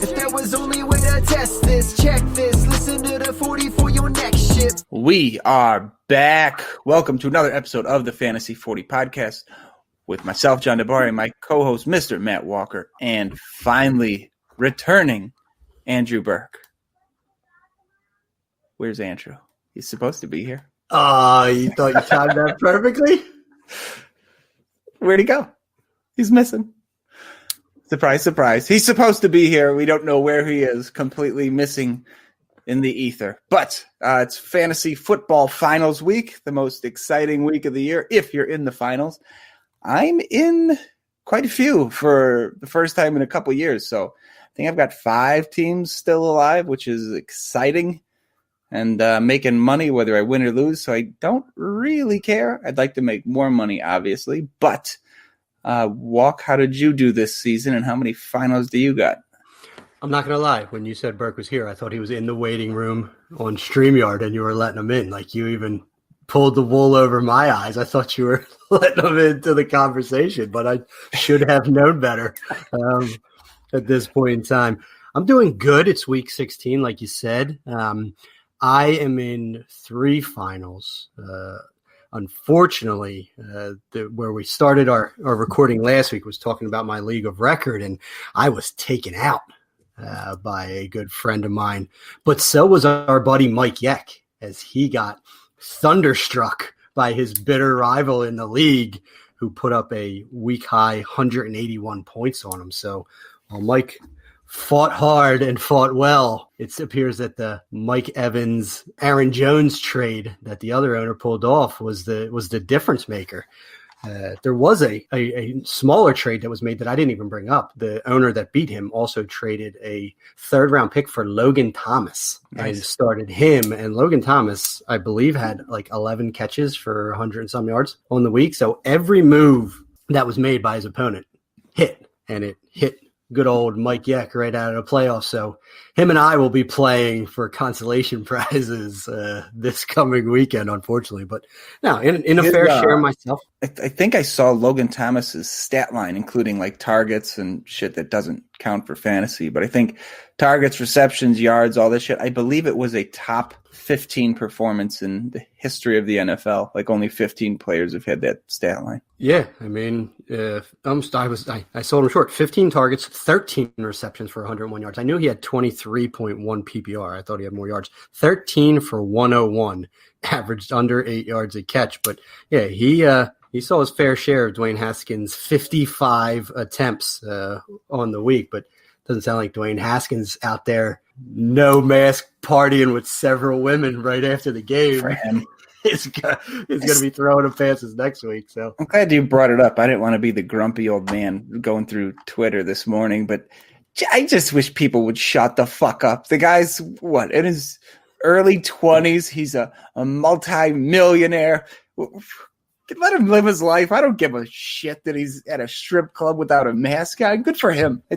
If there was only a way to test this, check this, listen to the 40 for your next shit. We are back. Welcome to another episode of the Fantasy 40 podcast with myself, John DeBari, my co-host, Mr. Matt Walker, and finally returning, Andrew Burke. Where's Andrew? He's supposed to be here. You thought you timed that perfectly? Where'd he go? He's missing. Surprise, surprise. He's supposed to be here. We don't know where he is. Completely missing in the ether. But it's fantasy football finals week, the most exciting week of the year, if you're in the finals. I'm in quite a few for the first time in a couple years. So I think I've got 5 teams still alive, which is exciting. And making money whether I win or lose. So I don't really care. I'd like to make more money, obviously. But Walk, how did you do this season, and how many finals do you got? I'm not going to lie. When you said Burke was here, I thought he was in the waiting room on StreamYard and you were letting him in. Like, you even pulled the wool over my eyes. I thought you were letting him into the conversation, but I should have known better at this point in time. I'm doing good. It's week 16, like you said. I am in 3 finals. Unfortunately, where we started our recording last week was talking about my league of record, and I was taken out by a good friend of mine. But so was our buddy Mike Yeck, as he got thunderstruck by his bitter rival in the league, who put up a week-high 181 points on him. So while Mike fought hard and fought well, it appears that the Mike Evans, Aaron Jones trade that the other owner pulled off was the difference maker. There was a smaller trade that was made that I didn't even bring up. The owner that beat him also traded a 3rd-round pick for Logan Thomas. Nice. And started him. And Logan Thomas, I believe, had like 11 catches for 100 and some yards on the week. So every move that was made by his opponent hit, and it hit good old Mike Yeck right out of the playoffs. So him and I will be playing for consolation prizes this coming weekend, unfortunately. But no, in a fair share myself. I think I saw Logan Thomas's stat line, including like targets and shit that doesn't count for fantasy. But I think targets, receptions, yards, all this shit, I believe it was a top 15 performance in the history of the NFL. Like, only 15 players have had that stat line. Yeah, I mean, I sold him short. 15 targets, 13 receptions for 101 yards. I knew he had 23.1 PPR. I thought he had more yards. 13 for 101, averaged under 8 yards a catch. But yeah, he saw his fair share of Dwayne Haskins' 55 attempts on the week. But doesn't sound like Dwayne Haskins out there, no mask, partying with several women right after the game. For him. He's going to be throwing him passes next week. So I'm glad you brought it up. I didn't want to be the grumpy old man going through Twitter this morning, but I just wish people would shut the fuck up. The guy's, in his early 20s. He's a multi-millionaire. Let him live his life. I don't give a shit that he's at a strip club without a mask on. Good for him. I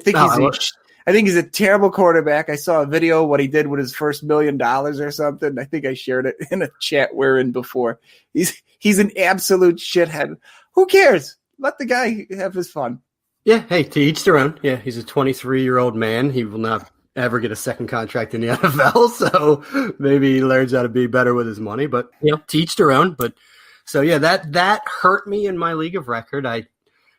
think he's a terrible quarterback. I saw a video what he did with his first $1 million or something. I think I shared it in a chat we're in before. He's an absolute shithead. Who cares? Let the guy have his fun. Yeah, hey, to each their own. Yeah, he's a 23-year-old man. He will not ever get a second contract in the NFL, so maybe he learns how to be better with his money. But to each their own. But so yeah, that hurt me in my league of record. I've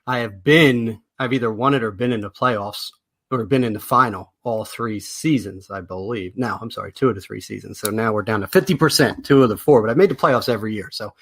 either won it or been in the playoffs, or been in the final all 3 seasons, I believe. Now, I'm sorry, 2 of the 3 seasons. So now we're down to 50%, 2 of the 4. But I've made the playoffs every year. So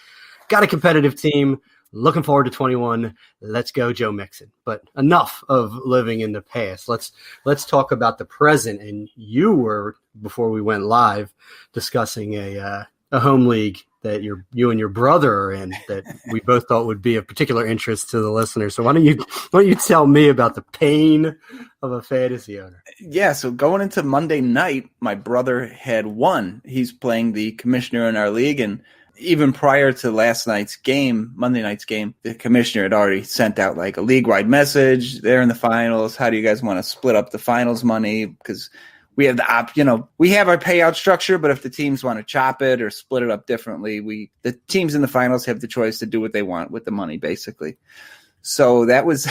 got a competitive team. Looking forward to 21. Let's go, Joe Mixon. But enough of living in the past. Let's talk about the present. And you were, before we went live, discussing a home league that you and your brother are in that we both thought would be of particular interest to the listeners. So why don't you tell me about the pain of a fantasy owner? Yeah, so going into Monday night, my brother had won. He's playing the commissioner in our league, and even prior to last night's game, Monday night's game, the commissioner had already sent out like a league-wide message. They're in the finals. How do you guys want to split up the finals money? Because we have we have our payout structure, but if the teams want to chop it or split it up differently, the teams in the finals have the choice to do what they want with the money, basically. So that was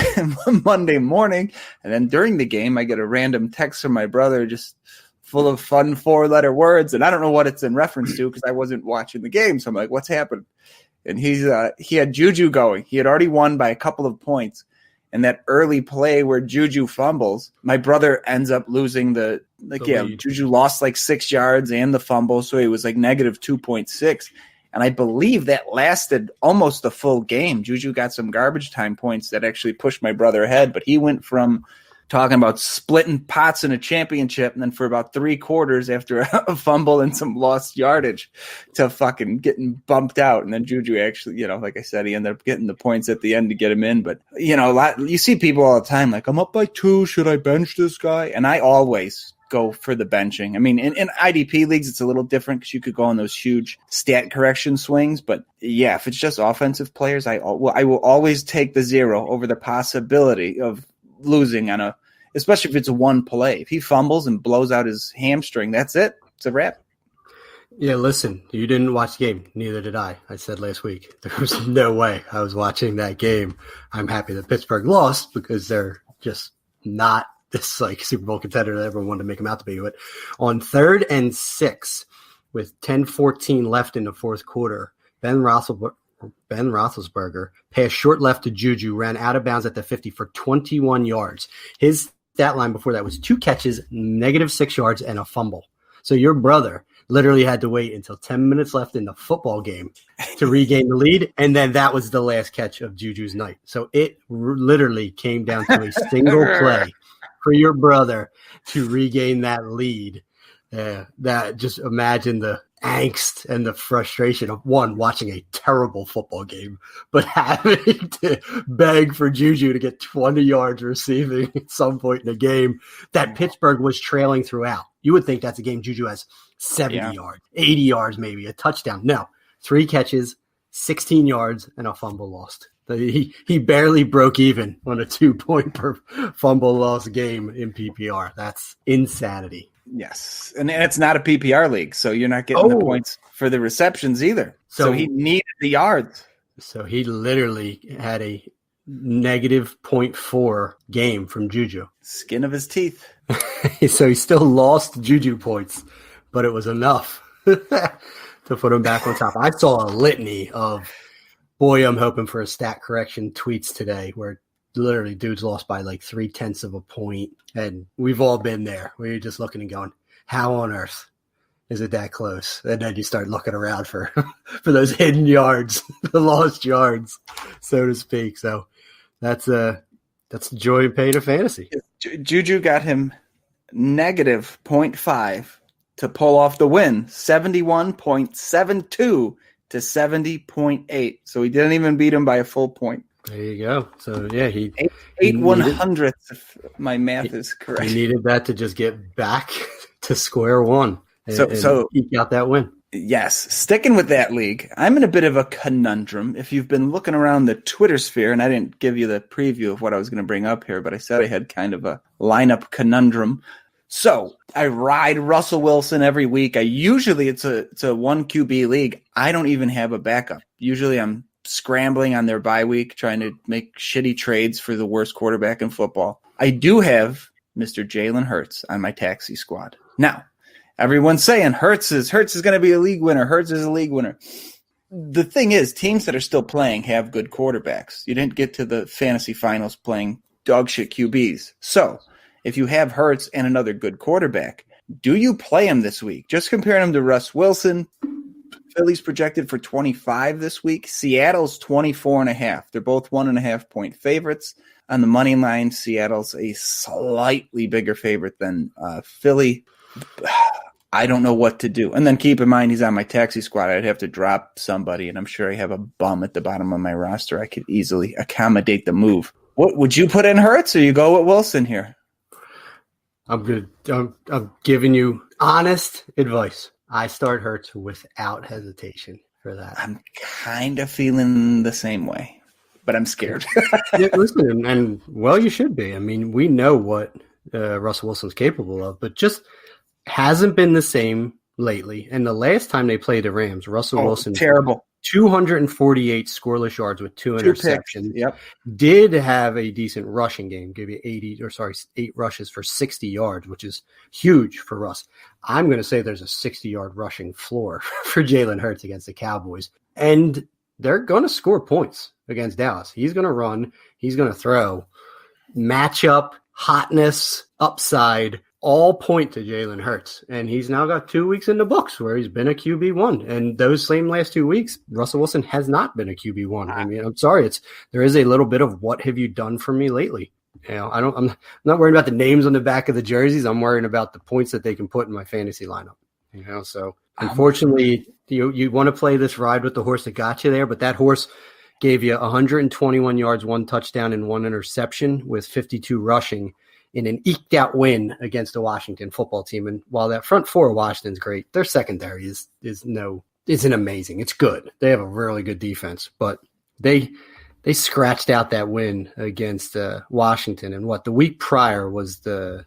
Monday morning. And then during the game, I get a random text from my brother just full of fun 4-letter words. And I don't know what it's in reference to because I wasn't watching the game. So I'm like, what's happened? And he had Juju going. He had already won by a couple of points. And that early play where Juju fumbles, my brother ends up losing the lead. Juju lost like 6 yards and the fumble. So he was like negative 2.6. And I believe that lasted almost the full game. Juju got some garbage time points that actually pushed my brother ahead. But he went from talking about splitting pots in a championship and then for about 3 quarters after a fumble and some lost yardage to fucking getting bumped out. And then Juju actually, like I said, he ended up getting the points at the end to get him in. But, you see people all the time like, I'm up by 2. Should I bench this guy? And I always go for the benching. I mean, in IDP leagues, it's a little different because you could go on those huge stat correction swings. But yeah, if it's just offensive players, I will always take the 0 over the possibility of losing especially if it's one play. If he fumbles and blows out his hamstring, that's it. It's a wrap. Yeah, listen, you didn't watch the game. Neither did I. I said last week there was no way I was watching that game. I'm happy that Pittsburgh lost because they're just not this Super Bowl contender that everyone wanted to make them out to be. But on 3rd and 6, with 10:14 left in the fourth quarter, Ben Roethlisberger passed short left to Juju, ran out of bounds at the 50 for 21 yards. His stat line before that was 2 catches, negative 6 yards, and a fumble. So your brother literally had to wait until 10 minutes left in the football game to regain the lead, and then that was the last catch of Juju's night. So it literally came down to a single play for your brother to regain that lead. That just imagine the angst and the frustration of watching a terrible football game, but having to beg for Juju to get 20 yards receiving at some point in the game that Pittsburgh was trailing throughout. You would think that's a game Juju has 70 yards, 80 yards, maybe a touchdown. No, 3 catches, 16 yards, and a fumble lost. He barely broke even on a 2-point per fumble loss game in PPR. That's insanity. Yes, and it's not a PPR league, so you're not getting the points for the receptions either. So he needed the yards. So he literally had a negative 0.4 game from Juju. Skin of his teeth. So he still lost Juju points, but it was enough to put him back on top. I saw a litany of, boy, I'm hoping for a stat correction tweets today where literally dudes lost by like 0.3 of a point. And we've all been there. We're just looking and going, how on earth is it that close? And then you start looking around for those hidden yards, the lost yards, so to speak. So that's the joy and pain of fantasy. Juju got him negative 0.5 to pull off the win, 71.72 to 70.8. So he didn't even beat him by a full point. There you go. So yeah, he 8/100th, if my math is correct. He needed that to just get back to square one and eke out that win. Yes, sticking with that league, I'm in a bit of a conundrum. If you've been looking around the Twitter sphere, and I didn't give you the preview of what I was going to bring up here, but I said I had kind of a lineup conundrum. So I ride Russell Wilson every week. Usually it's a 1 QB league. I don't even have a backup. Usually I'm scrambling on their bye week, trying to make shitty trades for the worst quarterback in football. I do have Mr. Jalen Hurts on my taxi squad. Now, everyone's saying Hurts is going to be a league winner. Hurts is a league winner. The thing is, teams that are still playing have good quarterbacks. You didn't get to the fantasy finals playing dog shit QBs. So if you have Hurts and another good quarterback, do you play him this week? Just comparing him to Russ Wilson, Philly's projected for 25 this week. Seattle's 24.5. They're both 1.5 point favorites. On the money line, Seattle's a slightly bigger favorite than Philly. I don't know what to do. And then keep in mind, he's on my taxi squad. I'd have to drop somebody, and I'm sure I have a bum at the bottom of my roster. I could easily accommodate the move. What would you put in Hurts, or you go with Wilson here? I'm good. I'm giving you honest advice. I start Hurts without hesitation for that. I'm kind of feeling the same way, but I'm scared. Yeah, listen, and well, you should be. I mean, we know what Russell Wilson's capable of, but just hasn't been the same lately. And the last time they played the Rams, Russell Wilson terrible. 248 scoreless yards with two interceptions. Yep. Did have a decent rushing game, give you 8 rushes for 60 yards, which is huge for Russ. I'm going to say there's a 60-yard rushing floor for Jalen Hurts against the Cowboys. And they're going to score points against Dallas. He's going to run. He's going to throw. Matchup, hotness, upside, all point to Jalen Hurts. And he's now got 2 weeks in the books where he's been a QB1. And those same last 2 weeks, Russell Wilson has not been a QB1. I mean, I'm sorry. There is a little bit of what have you done for me lately? You know, I'm not worried about the names on the back of the jerseys. I'm worrying about the points that they can put in my fantasy lineup. You know, so unfortunately, you want to play this ride with the horse that got you there, but that horse gave you 121 yards, 1 touchdown, and 1 interception with 52 rushing in an eked out win against the Washington football team. And while that front four of Washington's great, their secondary isn't amazing. It's good. They have a really good defense, but they scratched out that win against Washington. And the week prior was the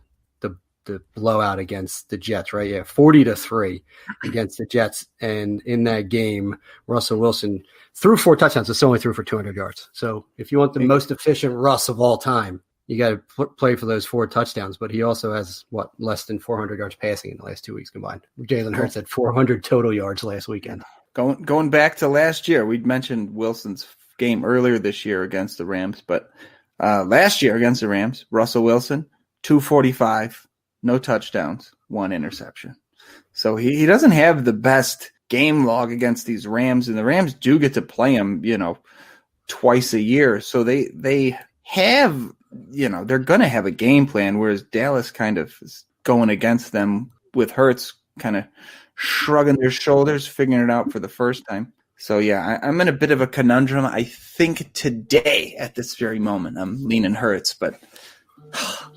blowout against the Jets, right? Yeah, 40-3 against the Jets. And in that game, Russell Wilson threw 4 touchdowns, but only threw for 200 yards. So if you want the most efficient Russ of all time, you got to play for those 4 touchdowns. But he also has, less than 400 yards passing in the last 2 weeks combined. Jalen Hurts had 400 total yards last weekend. Going back to last year, we'd mentioned Wilson's game earlier this year against the Rams, but last year against the Rams, Russell Wilson, 245, no touchdowns, 1 interception. So he doesn't have the best game log against these Rams, and the Rams do get to play him, twice a year. So they have, they're going to have a game plan, whereas Dallas kind of is going against them with Hurts kind of shrugging their shoulders, figuring it out for the first time. So, yeah, I'm in a bit of a conundrum. I think today, at this very moment, I'm leaning Hurts, but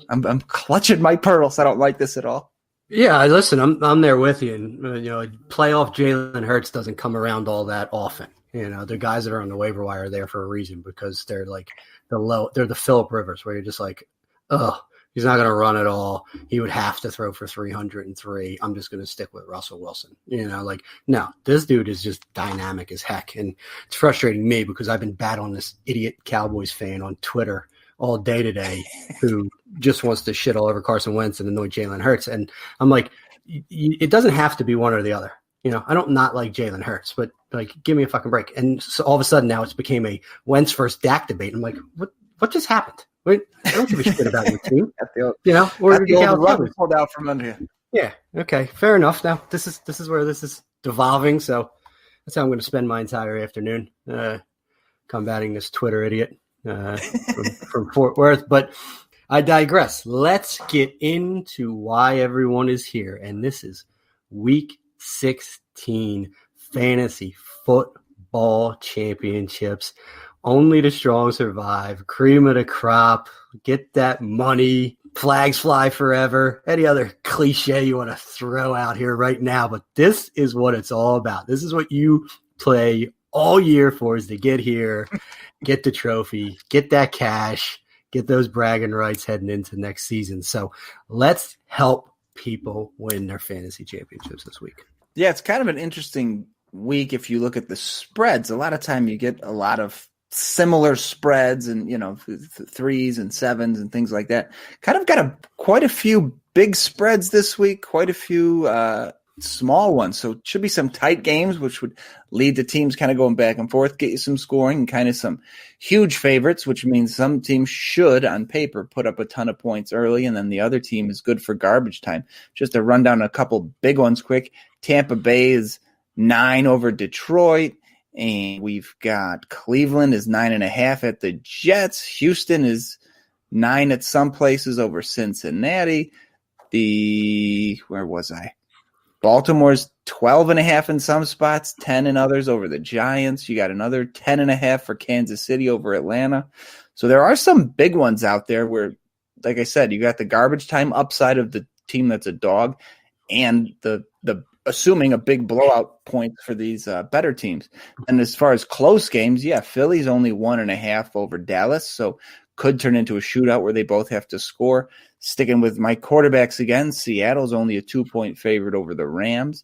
I'm clutching my pearls. I don't like this at all. Yeah, listen, I'm there with you. And, playoff Jalen Hurts doesn't come around all that often. The guys that are on the waiver wire are there for a reason, because they're like they're the Phillip Rivers, where you're just like, oh, he's not going to run at all. He would have to throw for 303. I'm just going to stick with Russell Wilson. No, this dude is just dynamic as heck. And it's frustrating me because I've been battling this idiot Cowboys fan on Twitter all day today who just wants to shit all over Carson Wentz and annoy Jalen Hurts. And I'm like, it doesn't have to be one or the other. I don't not like Jalen Hurts, but give me a fucking break. And so all of a sudden now it's became a Wentz versus Dak debate. I'm like, what just happened? Wait, I don't give a shit about your team. Or the rug pulled out from under you. Yeah. Okay. Fair enough. Now this is where this is devolving. So that's how I'm going to spend my entire afternoon, combating this Twitter idiot from Fort Worth. But I digress. Let's get into why everyone is here. And this is week 16 fantasy football championships. Only the strong survive. Cream of the crop. Get that money. Flags fly forever. Any other cliche you want to throw out here right now. But this is what it's all about. This is what you play all year for, is to get here, get the trophy, get that cash, get those bragging rights heading into next season. So let's help people win their fantasy championships this week. Yeah, it's kind of an interesting week if you look at the spreads. A lot of time you get a lot of similar spreads and, 3s and 7s and things like that. Kind of got quite a few big spreads this week, quite a few small ones. So it should be some tight games, which would lead to teams kind of going back and forth, get you some scoring and kind of some huge favorites, which means some teams should, on paper, put up a ton of points early, and then the other team is good for garbage time. Just to run down a couple big ones quick. Tampa Bay is 9 over Detroit, and we've got Cleveland is 9.5 at the Jets. Houston is 9 at some places over Cincinnati. Where was I? Baltimore's 12.5 in some spots, 10 in others over the Giants. You got another 10.5 for Kansas City over Atlanta. So there are some big ones out there where, like I said, you got the garbage time upside of the team that's a dog, and the assuming a big blowout points for these better teams. And as far as close games, yeah, Philly's only 1.5 over Dallas, so could turn into a shootout where they both have to score. Sticking with my quarterbacks again, Seattle's only a 2-point favorite over the Rams.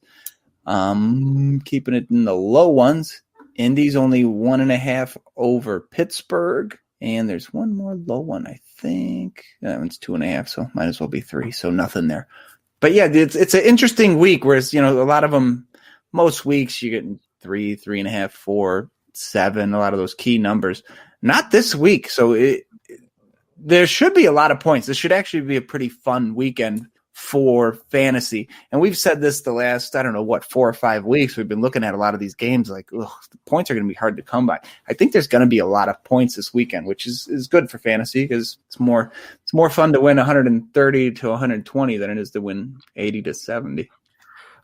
Keeping it in the low ones, Indy's only 1.5 over Pittsburgh. And there's one more low one, I think. That one's 2.5, so might as well be 3. So nothing there. But yeah, it's an interesting week. Whereas a lot of them, most weeks you get 3, 3.5, 4, 7. A lot of those key numbers. Not this week. So there should be a lot of points. This should actually be a pretty fun weekend for fantasy. And we've said this the last, 4 or 5 weeks. We've been looking at a lot of these games like, the points are going to be hard to come by. I think there's going to be a lot of points this weekend, which is good for fantasy because it's more fun to win 130 to 120 than it is to win 80 to 70.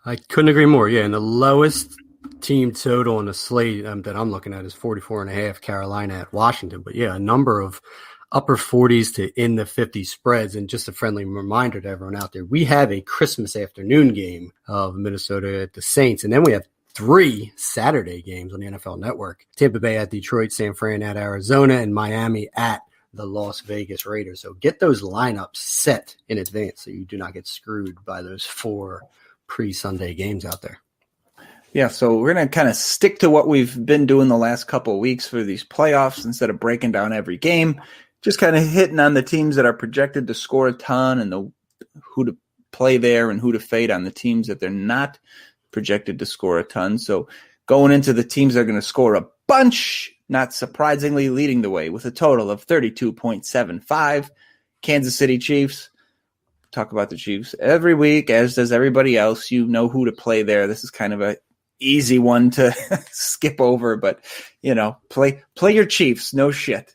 I couldn't agree more. Yeah, and the lowest team total on the slate that I'm looking at is 44.5 Carolina at Washington. But yeah, a number of upper 40s to in the 50 spreads. And just a friendly reminder to everyone out there, we have a Christmas afternoon game of Minnesota at the Saints. And then we have 3 Saturday games on the NFL Network. Tampa Bay at Detroit, San Fran at Arizona, and Miami at the Las Vegas Raiders. So get those lineups set in advance so you do not get screwed by those 4 pre-Sunday games out there. Yeah, so we're going to kind of stick to what we've been doing the last couple of weeks for these playoffs instead of breaking down every game. Just kind of hitting on the teams that are projected to score a ton and who to play there and who to fade on the teams that they're not projected to score a ton. So going into the teams that are going to score a bunch, not surprisingly, leading the way with a total of 32.75. Kansas City Chiefs. Talk about the Chiefs every week, as does everybody else. You know who to play there. This is kind of a easy one to skip over, but play your Chiefs. No shit.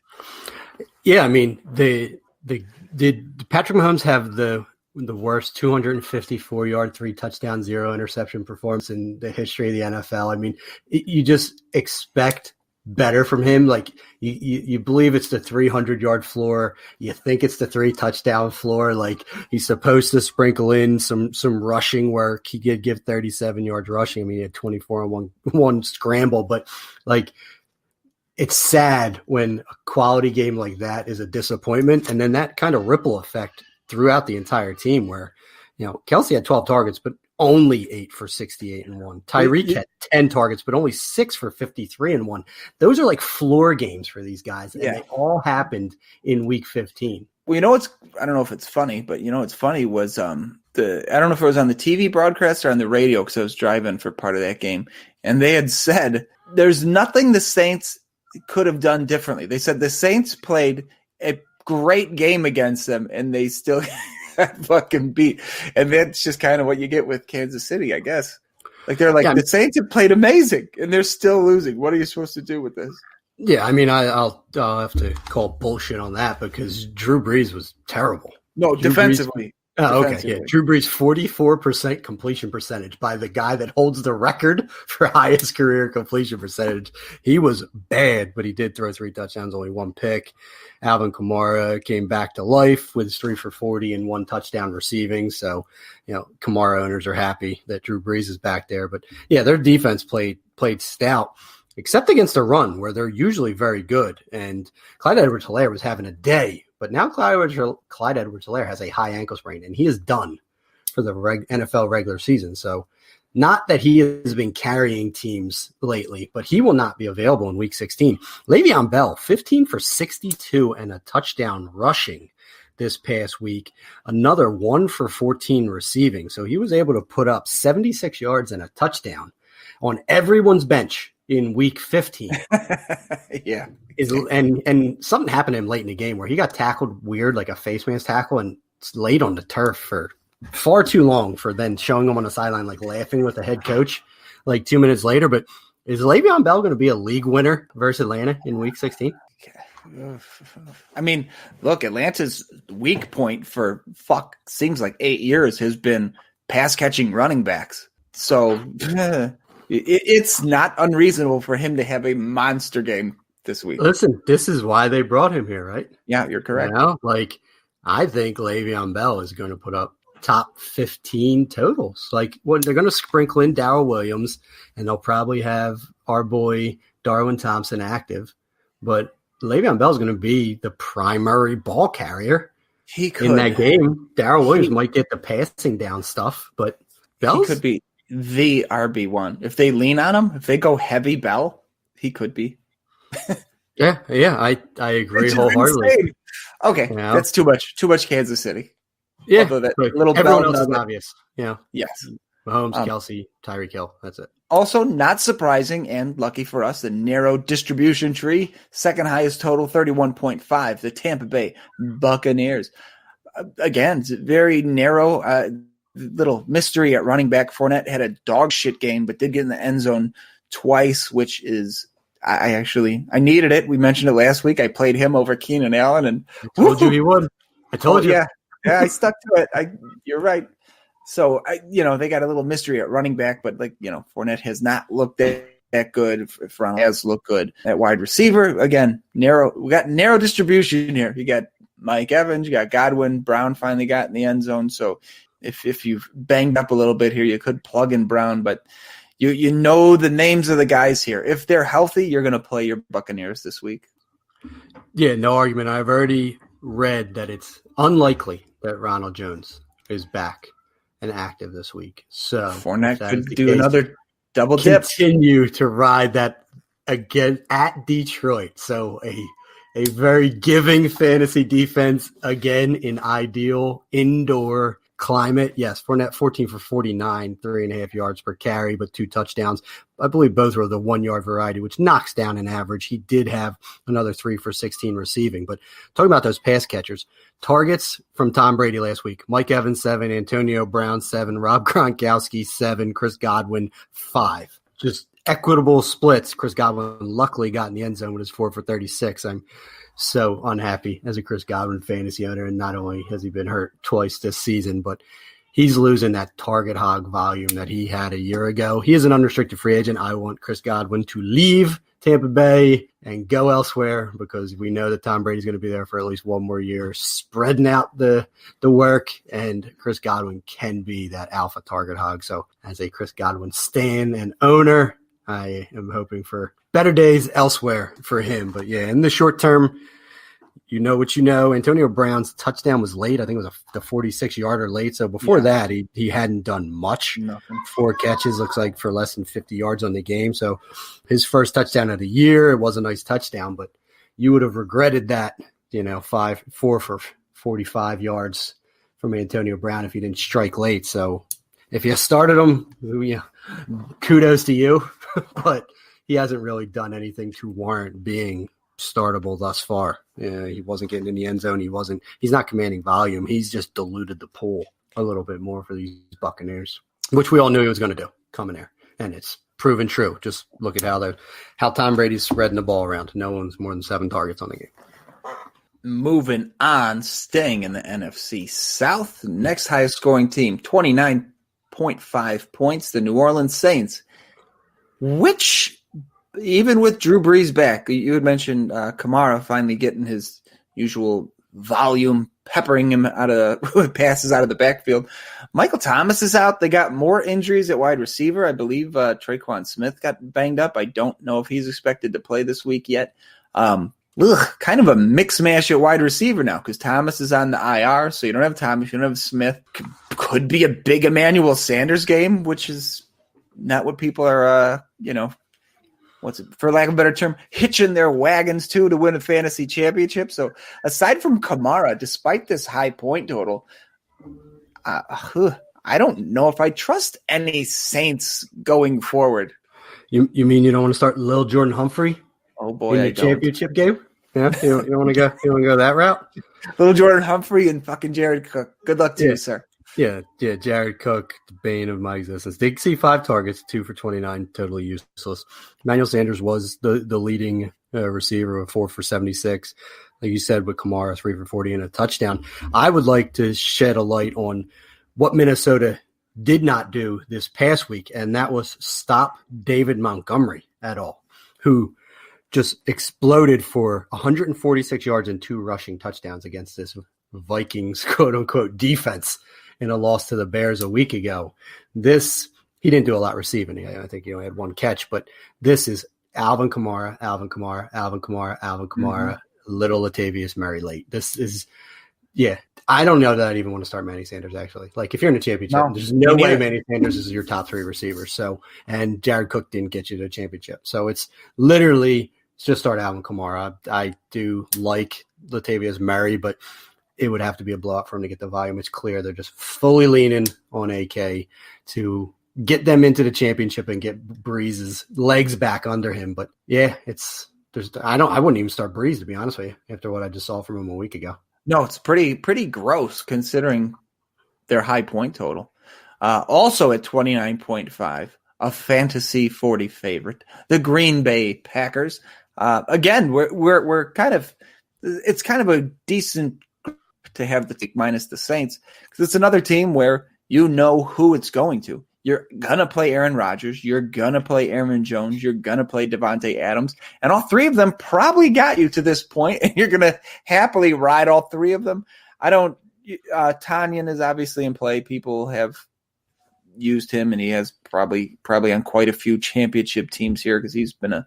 Yeah, I mean, did Patrick Mahomes have the worst 254-yard, 3-touchdown, 0 interception performance in the history of the NFL? I mean, you just expect better from him. Like you believe it's the 300-yard floor. You think it's the 3-touchdown floor. Like he's supposed to sprinkle in some rushing work. He did give 37 yards rushing. I mean, he had 24 on one scramble, but like, it's sad when a quality game like that is a disappointment. And then that kind of ripple effect throughout the entire team where, Kelsey had 12 targets, but only 8 for 68 and 1. Tyreek had 10 targets, but only 6 for 53 and 1. Those are like floor games for these guys. And they all happened in week 15. Well, I don't know if it's funny, but what's funny was I don't know if it was on the TV broadcast or on the radio because I was driving for part of that game. And they had said, there's nothing the Saints could have done differently. They said the Saints played a great game against them and they still got fucking beat. And that's just kind of what you get with Kansas City, I guess. Like they're like, the Saints have played amazing and they're still losing. What are you supposed to do with this? Yeah, I mean, I'll have to call bullshit on that because Drew Brees was terrible. No, defensively. Okay, yeah. Drew Brees, 44% completion percentage by the guy that holds the record for highest career completion percentage. He was bad, but he did throw 3 touchdowns, only 1 pick. Alvin Kamara came back to life with 3 for 40 and 1 touchdown receiving. So, Kamara owners are happy that Drew Brees is back there. But, yeah, their defense played stout, except against a run where they're usually very good. And Clyde Edwards-Helaire was having a day. But now Clyde Edwards-Helaire has a high ankle sprain, and he is done for the NFL regular season. So not that he has been carrying teams lately, but he will not be available in Week 16. Le'Veon Bell, 15 for 62 and a touchdown rushing this past week. Another 1 for 14 receiving. So he was able to put up 76 yards and a touchdown on everyone's bench in Week 15. Yeah. And something happened to him late in the game where he got tackled weird, like a face mask tackle, and laid on the turf for far too long for then showing him on the sideline, like laughing with the head coach like 2 minutes later. But is Le'Veon Bell going to be a league winner versus Atlanta in Week 16? I mean, look, Atlanta's weak point for seems like 8 years has been pass catching running backs. So it's not unreasonable for him to have a monster game this week. Listen, this is why they brought him here, right? Yeah, you're correct. I think Le'Veon Bell is going to put up top 15 totals. Like, they're going to sprinkle in Darrell Williams, and they'll probably have our boy Darwin Thompson active. But Le'Veon Bell is going to be the primary ball carrier in that game. Darrell Williams might get the passing down stuff, but Bell could be the RB1. If they lean on him, if they go heavy Bell, he could be. Yeah, I agree wholeheartedly. Insane. Okay, You know? that's too much Kansas City. Yeah, Although that but little everyone bell else is nugget- obvious. Yeah, Yes. Mahomes, Kelsey, Tyreek Hill. That's it. Also, not surprising and lucky for us, the narrow distribution tree, second highest total, 31.5, the Tampa Bay Buccaneers. Again, it's a very narrow little mystery at running back. Fournette had a dog shit game, but did get in the end zone twice, which is I needed it. We mentioned it last week. I played him over Keenan Allen, and I told you he would. I told you. Yeah, I stuck to it. You're right. So they got a little mystery at running back, but Fournette has not looked that good. Brown has looked good at wide receiver. Again, narrow. We got narrow distribution here. You got Mike Evans, you got Godwin. Brown finally got in the end zone. So if you've banged up a little bit here, you could plug in Brown, but you know the names of the guys here. If they're healthy, you're going to play your Buccaneers this week. Yeah, no argument. I've already read that it's unlikely that Ronald Jones is back and active this week. So Fournette could do another double dip. Continue to ride that again at Detroit. So a very giving fantasy defense again in ideal indoor climate. Yes, Fournette 14 for 49, 3.5 yards per carry, but 2 touchdowns. I believe both were the 1 yard variety, which knocks down an average. He did have another 3 for 16 receiving. But talking about those pass catchers, targets from Tom Brady last week: Mike Evans 7, Antonio Brown 7, Rob Gronkowski 7, Chris Godwin 5. Just equitable splits. Chris Godwin luckily got in the end zone with his 4 for 36. I'm so unhappy as a Chris Godwin fantasy owner, and not only has he been hurt twice this season, but he's losing that target hog volume that he had a year ago. He is an unrestricted free agent. I want Chris Godwin to leave Tampa Bay and go elsewhere because we know that Tom Brady's going to be there for at least one more year, spreading out the work, and Chris Godwin can be that alpha target hog. So as a Chris Godwin stan and owner, I am hoping for better days elsewhere for him. But yeah, in the short term, you know what you know. Antonio Brown's touchdown was late. I think it was the 46-yarder late. So before that, he hadn't done much. Nothing. 4 catches, looks like, for less than 50 yards on the game. So his first touchdown of the year, it was a nice touchdown, but you would have regretted that, 4 for 45 yards from Antonio Brown if he didn't strike late. So if you started him, kudos to you, but he hasn't really done anything to warrant being startable thus far. He wasn't getting in the end zone. He's not commanding volume. He's just diluted the pool a little bit more for these Buccaneers, which we all knew he was going to do coming there. And it's proven true. Just look at how Tom Brady's spreading the ball around. No one's more than 7 targets on the game. Moving on, staying in the NFC South, next highest scoring team, 29.5 points, the New Orleans Saints, which, even with Drew Brees back, you had mentioned Kamara finally getting his usual volume, peppering him out of passes out of the backfield. Michael Thomas is out. They got more injuries at wide receiver. I believe Traquan Smith got banged up. I don't know if he's expected to play this week yet. Kind of a mix mash at wide receiver now because Thomas is on the IR, so you don't have Thomas, you don't have Smith. Could be a big Emmanuel Sanders game, which is not what people are, for lack of a better term, hitching their wagons to win a fantasy championship. So aside from Kamara, despite this high point total, I don't know if I trust any Saints going forward. You mean you don't want to start Lil Jordan Humphrey? Oh boy, in the championship game? Yeah, you want to go that route? Little Jordan Humphrey and fucking Jared Cook. Good luck to you, sir. Yeah, Jared Cook, the bane of my existence. Did see 5 targets, 2 for 29, totally useless. Emmanuel Sanders was the leading receiver with 4 for 76. Like you said, with Kamara, 3 for 40 and a touchdown. I would like to shed a light on what Minnesota did not do this past week, and that was stop David Montgomery at all, who just exploded for 146 yards and 2 rushing touchdowns against this Vikings quote-unquote defense in a loss to the Bears a week ago. He didn't do a lot receiving. I think he only had 1 catch, but this is Alvin Kamara, little Latavius Murray late. This is, I don't know that I'd even want to start Manny Sanders, actually. Like, if you're in a championship, there's no way Manny Sanders is your top 3 receivers. So, and Jared Cook didn't get you to a championship. So it's literally just start Alvin Kamara. I do like Latavius Murray, but it would have to be a blowout for him to get the volume. It's clear they're just fully leaning on AK to get them into the championship and get Breeze's legs back under him. But yeah, I wouldn't even start Breeze, to be honest with you, after what I just saw from him a week ago. No, it's pretty gross considering their high point total. Also at 29.5, a fantasy 40 favorite, the Green Bay Packers. Again, we're kind of, it's kind of a decent group to have the take minus the Saints, because it's another team where you know who it's going to. You're going to play Aaron Rodgers. You're going to play Aaron Jones. You're going to play Devontae Adams. And all 3 of them probably got you to this point, and you're going to happily ride all 3 of them. Tanyan is obviously in play. People have used him, and he has probably on quite a few championship teams here because he's been a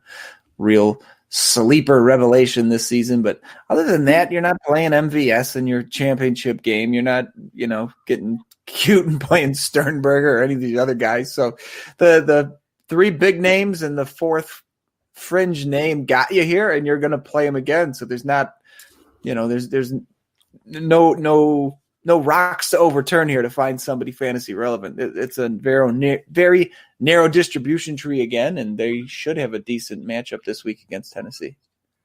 real sleeper revelation this season. But other than that, you're not playing MVS in your championship game. You're not, getting cute and playing Sternberger or any of these other guys. So the 3 big names and the 4th fringe name got you here, and you're going to play them again. So there's not, there's no rocks to overturn here to find somebody fantasy relevant. It's a very narrow distribution tree again, and they should have a decent matchup this week against Tennessee.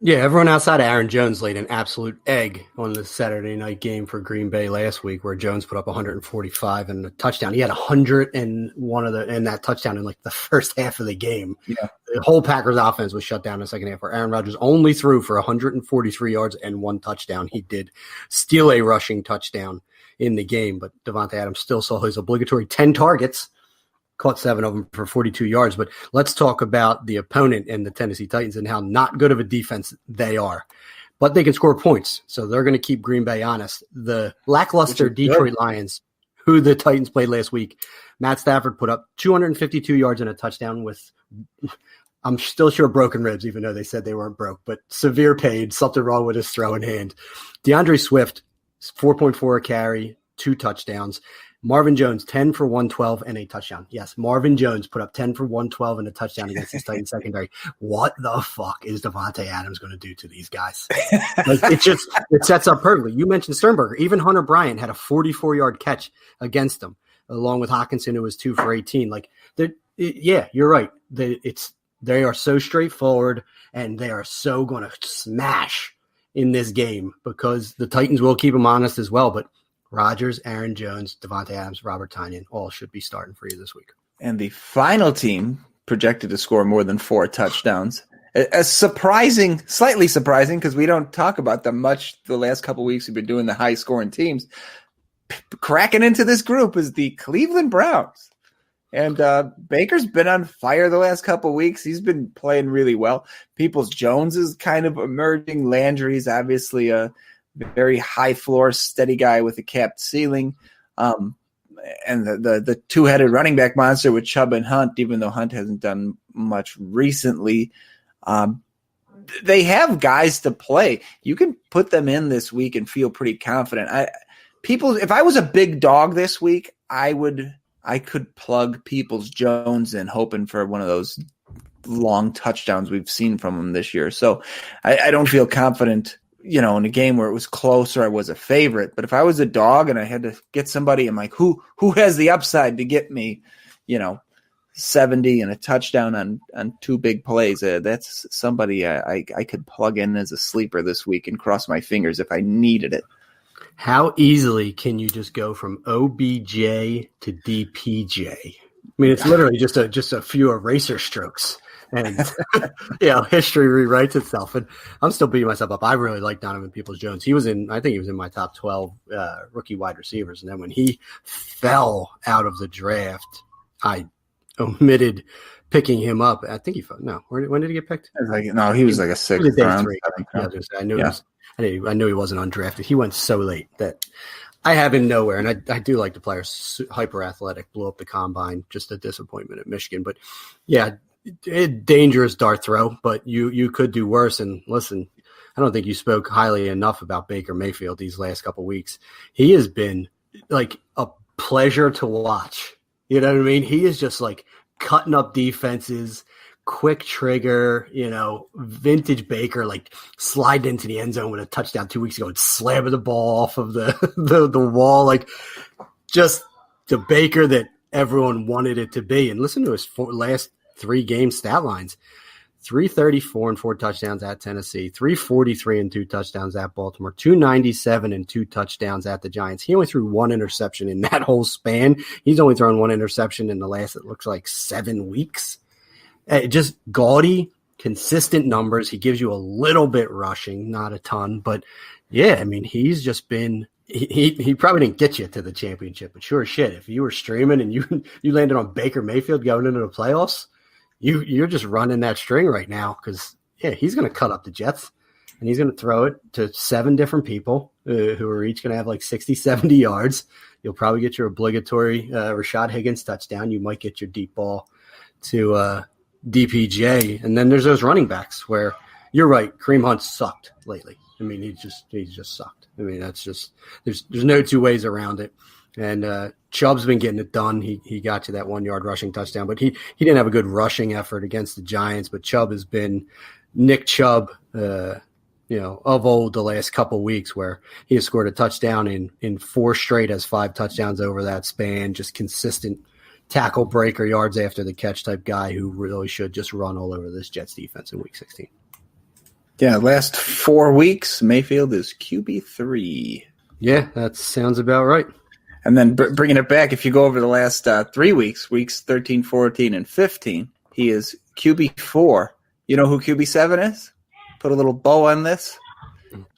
Yeah, everyone outside of Aaron Jones laid an absolute egg on the Saturday night game for Green Bay last week, where Jones put up 145 and a touchdown. He had 101 in that touchdown in like the first half of the game. Yeah. The whole Packers offense was shut down in the second half, where Aaron Rodgers only threw for 143 yards and 1 touchdown. He did steal a rushing touchdown in the game, but Devontae Adams still saw his obligatory 10 targets, caught 7 of them for 42 yards. But let's talk about the opponent and the Tennessee Titans and how not good of a defense they are. But they can score points, so they're going to keep Green Bay honest. The lackluster Detroit Lions, who the Titans played last week, Matt Stafford put up 252 yards and a touchdown with, I'm still sure, broken ribs, even though they said they weren't broke, but severe pain, something wrong with his throwing hand. DeAndre Swift, 4.4 a carry, 2 touchdowns. Marvin Jones, 10 for 112 and a touchdown. Yes, Marvin Jones put up 10 for 112 and a touchdown against his Titans secondary. What the fuck is Devontae Adams going to do to these guys? It sets up perfectly. You mentioned Sternberger. Even Hunter Bryant had a 44-yard catch against them, along with Hawkinson, who was 2 for 18. Yeah, you're right. They are so straightforward, and they are so going to smash in this game because the Titans will keep them honest as well. But Rodgers, Aaron Jones, Devontae Adams, Robert Tonyan all should be starting for you this week. And the final team projected to score more than 4 touchdowns. Slightly surprising, because we don't talk about them much the last couple of weeks. We've been doing the high-scoring teams. Cracking into this group is the Cleveland Browns. And Baker's been on fire the last couple of weeks. He's been playing really well. Peoples-Jones is kind of emerging. Landry's obviously a very high floor, steady guy with a capped ceiling. And the 2-headed running back monster with Chubb and Hunt, even though Hunt hasn't done much recently. They have guys to play. You can put them in this week and feel pretty confident. If I was a big dog this week, I could plug Peoples-Jones in, hoping for one of those long touchdowns we've seen from him this year. So I don't feel confident, in a game where it was close or I was a favorite. But if I was a dog and I had to get somebody, I'm like, who has the upside to get me, 70 and a touchdown on 2 big plays? That's somebody I could plug in as a sleeper this week and cross my fingers if I needed it. How easily can you just go from OBJ to DPJ? I mean, it's literally just a few eraser strokes. And, history rewrites itself. And I'm still beating myself up. I really like Donovan Peoples-Jones. I think he was in my top 12 rookie wide receivers. And then when he fell out of the draft, I omitted picking him up. I think when did he get picked? He was like a 6th round. I knew he wasn't undrafted. He went so late that I have him nowhere. And I do like the player, hyper athletic, blew up the combine. Just a disappointment at Michigan. But yeah, dangerous dart throw, but you could do worse. And listen, I don't think you spoke highly enough about Baker Mayfield these last couple of weeks. He has been like a pleasure to watch. You know what I mean? He is just like cutting up defenses, quick trigger, vintage Baker, like sliding into the end zone with a touchdown 2 weeks ago and slamming the ball off of the wall. Like just the Baker that everyone wanted it to be. And listen to his last 3 game stat lines. 334 and 4 touchdowns at Tennessee, 343 and 2 touchdowns at Baltimore, 297 and 2 touchdowns at the Giants. He only threw 1 interception in that whole span. He's only thrown 1 interception in the last, it looks like 7 weeks. Just gaudy, consistent numbers. He gives you a little bit rushing, not a ton, but yeah, I mean, he's just been, he probably didn't get you to the championship, but sure as shit, if you were streaming and you landed on Baker Mayfield going into the playoffs, You're just running that string right now because, he's going to cut up the Jets and he's going to throw it to 7 different people who are each going to have like 60, 70 yards. You'll probably get your obligatory Rashad Higgins touchdown. You might get your deep ball to DPJ. And then there's those running backs where you're right. Kareem Hunt sucked lately. I mean, he's just sucked. I mean, that's just there's no 2 ways around it. And Chubb's been getting it done. He got you that 1 yard rushing touchdown, but he didn't have a good rushing effort against the Giants. But Chubb has been Nick Chubb, of old the last couple weeks, where he has scored a touchdown in 4 straight, has 5 touchdowns over that span. Just consistent tackle breaker, yards after the catch type guy who really should just run all over this Jets defense in Week 16. Yeah, last 4 weeks, Mayfield is QB3. Yeah, that sounds about right. And then bringing it back, if you go over the last 3 weeks, weeks 13, 14, and 15, he is QB4. You know who QB7 is? Put a little bow on this.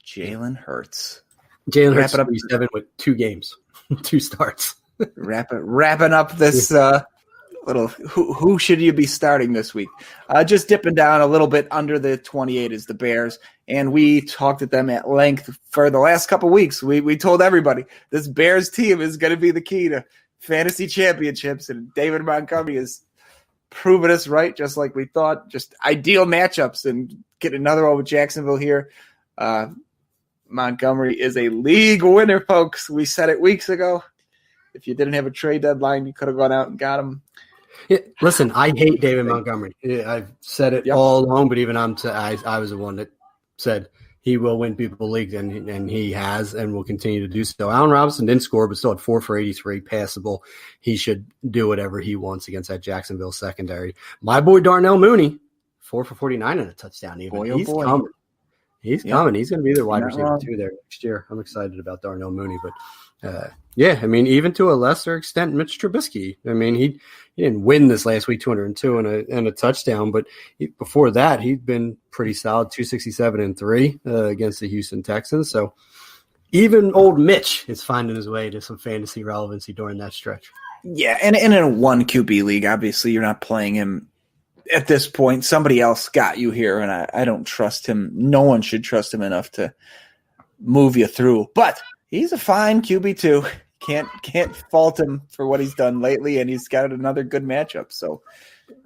Jalen Hurts. Jalen Hurts up QB7 with 2 games, 2 starts. Wrapping up this little who should you be starting this week? Just dipping down a little bit under the 28 is the Bears, and we talked at them at length for the last couple weeks. We told everybody this Bears team is going to be the key to fantasy championships, and David Montgomery has proven us right, just like we thought. Just ideal matchups, and get another one with Jacksonville here. Montgomery is a league winner, folks. We said it weeks ago. If you didn't have a trade deadline, you could have gone out and got him. Yeah, listen, I hate David Montgomery. I've said it all along, but even I was the one that said he will win people leagues, and he has and will continue to do so. Allen Robinson didn't score, but still had 4 for 83, passable. He should do whatever he wants against that Jacksonville secondary. My boy Darnell Mooney, 4 for 49 and a touchdown. Even he's coming. He's coming. He's going to be their wide receiver too there next year. I'm excited about Darnell Mooney, but I mean, even to a lesser extent, Mitch Trubisky. I mean, he didn't win this last week, 202 and a touchdown, but before that, he'd been pretty solid, 267 and 3 against the Houston Texans. So even old Mitch is finding his way to some fantasy relevancy during that stretch. Yeah, and in a 1 QB league, obviously you're not playing him at this point. Somebody else got you here, and I don't trust him. No one should trust him enough to move you through. But he's a fine QB2. Can't fault him for what he's done lately, and he's got another good matchup. So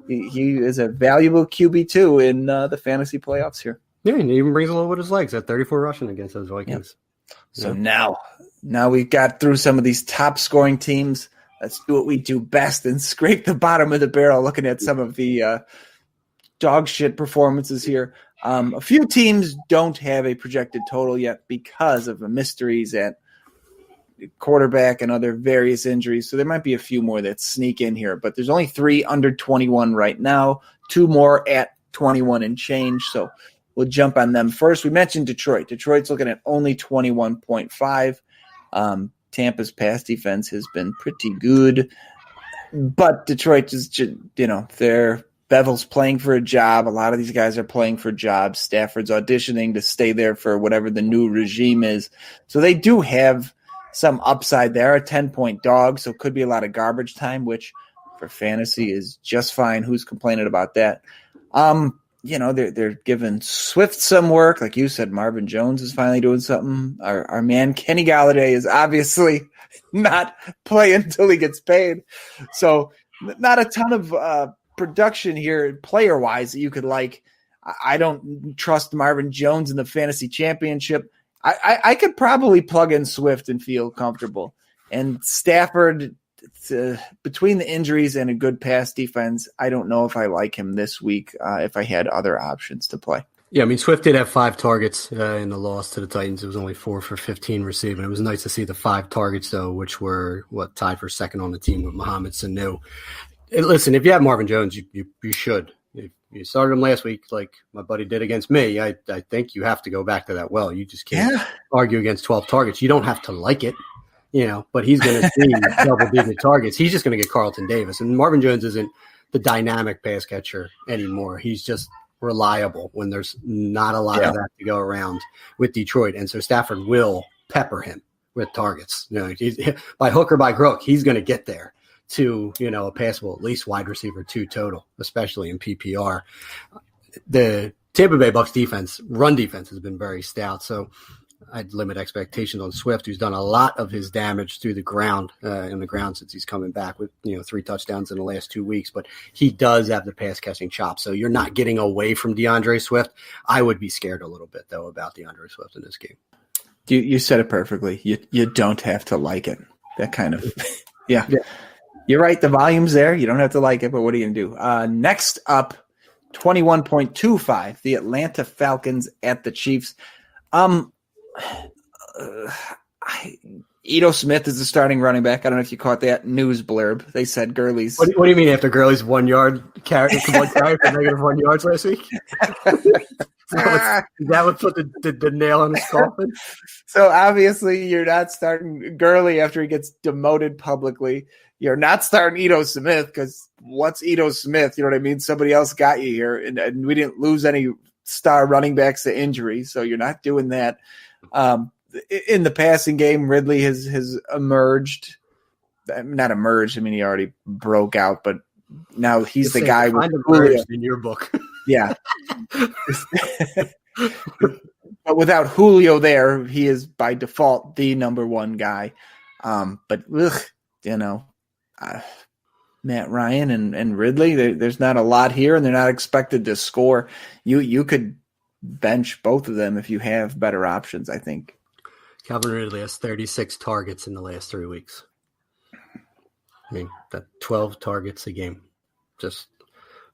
he is a valuable QB2 in the fantasy playoffs here. Yeah, and he even brings a little with his legs at 34 rushing against those Vikings. Yep. So now we've got through some of these top scoring teams. Let's do what we do best and scrape the bottom of the barrel, looking at some of the dog shit performances here. A few teams don't have a projected total yet because of the mysteries at quarterback and other various injuries. So there might be a few more that sneak in here, but there's only 3 under 21 right now, 2 more at 21 and change. So we'll jump on them first. We mentioned Detroit. Detroit's looking at only 21.5. Tampa's pass defense has been pretty good, but Detroit is, they're Bevel's playing for a job. A lot of these guys are playing for jobs. Stafford's auditioning to stay there for whatever the new regime is. So they do have some upside there, a 10-point dog, so it could be a lot of garbage time, which for fantasy is just fine. Who's complaining about that? They're giving Swift some work. Like you said, Marvin Jones is finally doing something. Our man Kenny Galladay is obviously not playing until he gets paid. So not a ton of production here player-wise that you could like. I don't trust Marvin Jones in the fantasy championship. I could probably plug in Swift and feel comfortable. And Stafford, between the injuries and a good pass defense, I don't know if I like him this week if I had other options to play. Yeah, I mean, Swift did have 5 targets in the loss to the Titans. It was only 4 for 15 receiving. It was nice to see the 5 targets, though, which were, tied for second on the team with Mohamed Sanu. Listen, if you have Marvin Jones, you should. If you started him last week like my buddy did against me, I think you have to go back to that well. You just can't argue against 12 targets. You don't have to like it, but he's going to see double-digit targets. He's just going to get Carlton Davis. And Marvin Jones isn't the dynamic pass catcher anymore. He's just reliable when there's not a lot of that to go around with Detroit. And so Stafford will pepper him with targets. By hook or by crook, he's going to get there to, a passable, at least wide receiver 2 total, especially in PPR. The Tampa Bay Bucs run defense has been very stout. So I'd limit expectations on Swift, who's done a lot of his damage through the ground, since he's coming back with, 3 touchdowns in the last 2 weeks. But he does have the pass catching chops. So you're not getting away from DeAndre Swift. I would be scared a little bit, though, about DeAndre Swift in this game. You said it perfectly. You don't have to like it. That kind of, yeah. You're right. The volume's there. You don't have to like it, but what are you going to do? Next up, 21.25, the Atlanta Falcons at the Chiefs. Ito Smith is the starting running back. I don't know if you caught that news blurb. They said Gurley's. What do you mean after Gurley's 1 yard carry for negative 1 yards last week? That would put the nail in his coffin. So obviously you're not starting Gurley after he gets demoted publicly. You're not starting Ito Smith because what's Ito Smith? You know what I mean? Somebody else got you here, and we didn't lose any star running backs to injury, so you're not doing that. In the passing game, Ridley has emerged. Not emerged. I mean, he already broke out, but now he's the guy with Julio in your book. Yeah. But without Julio there, he is by default the number one guy. Matt Ryan and Ridley, there's not a lot here, and they're not expected to score. You could bench both of them if you have better options, I think. Calvin Ridley has 36 targets in the last 3 weeks. I mean, that 12 targets a game. Just